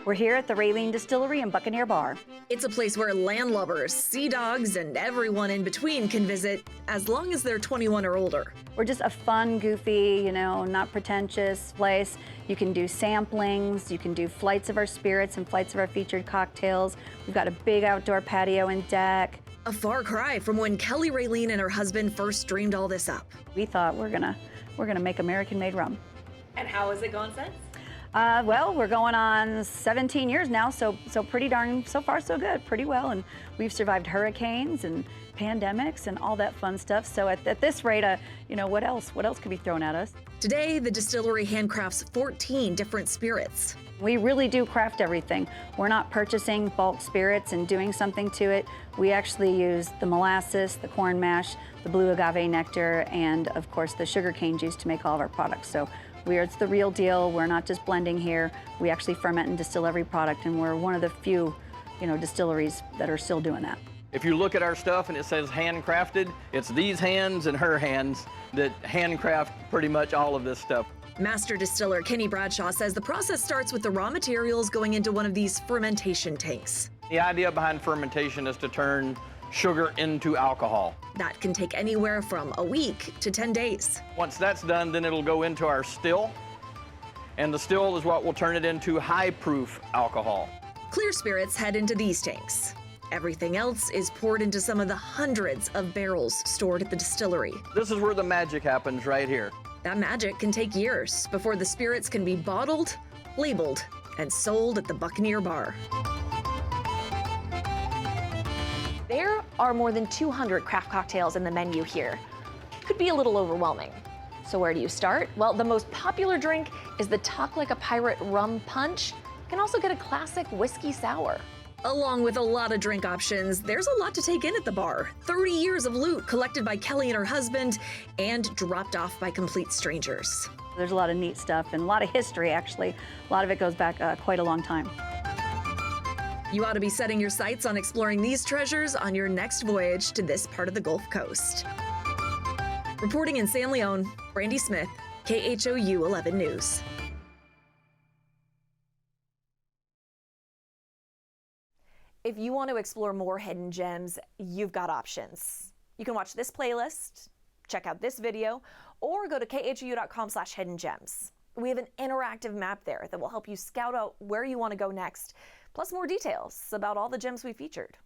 We're here at the Railean Distillery and Buccaneer Bar. It's a place where landlubbers, sea dogs, and everyone in between can visit as long as they're 21 or older. We're just a fun, goofy, not pretentious place. You can do samplings, you can do flights of our spirits and flights of our featured cocktails. We've got a big outdoor patio and deck. A far cry from when Kelly Railean and her husband first dreamed all this up. We thought we're gonna make American-made rum. And how has it gone since? Well, we're going on 17 years now, so pretty darn, so far so good, pretty well. And we've survived hurricanes and pandemics and all that fun stuff. So at this rate, what else could be thrown at us? Today, the distillery handcrafts 14 different spirits. We really do craft everything. We're not purchasing bulk spirits and doing something to it. We actually use the molasses, the corn mash, the blue agave nectar, and of course the sugarcane juice to make all of our products. So it's the real deal. We're not just blending here. We actually ferment and distill every product, and we're one of the few, distilleries that are still doing that. If you look at our stuff and it says handcrafted, it's these hands and her hands that handcraft pretty much all of this stuff. Master distiller Kenny Bradshaw says the process starts with the raw materials going into one of these fermentation tanks. The idea behind fermentation is to turn sugar into alcohol. That can take anywhere from a week to 10 days. Once that's done, then it'll go into our still, and the still is what will turn it into high-proof alcohol. Clear spirits head into these tanks. Everything else is poured into some of the hundreds of barrels stored at the distillery. This is where the magic happens, right here. That magic can take years before the spirits can be bottled, labeled, and sold at the Buccaneer Bar. There are more than 200 craft cocktails in the menu here. Could be a little overwhelming. So where do you start? Well, the most popular drink is the Talk Like a Pirate Rum Punch. You can also get a classic whiskey sour. Along with a lot of drink options, there's a lot to take in at the bar. 30 years of loot collected by Kelly and her husband and dropped off by complete strangers. There's a lot of neat stuff and a lot of history, actually. A lot of it goes back quite a long time. You ought to be setting your sights on exploring these treasures on your next voyage to this part of the Gulf Coast. Reporting in San Leon, Brandy Smith, KHOU 11 News. If you want to explore more hidden gems, you've got options. You can watch this playlist, check out this video, or go to khou.com/hiddengems. We have an interactive map there that will help you scout out where you want to go next, plus more details about all the gems we featured.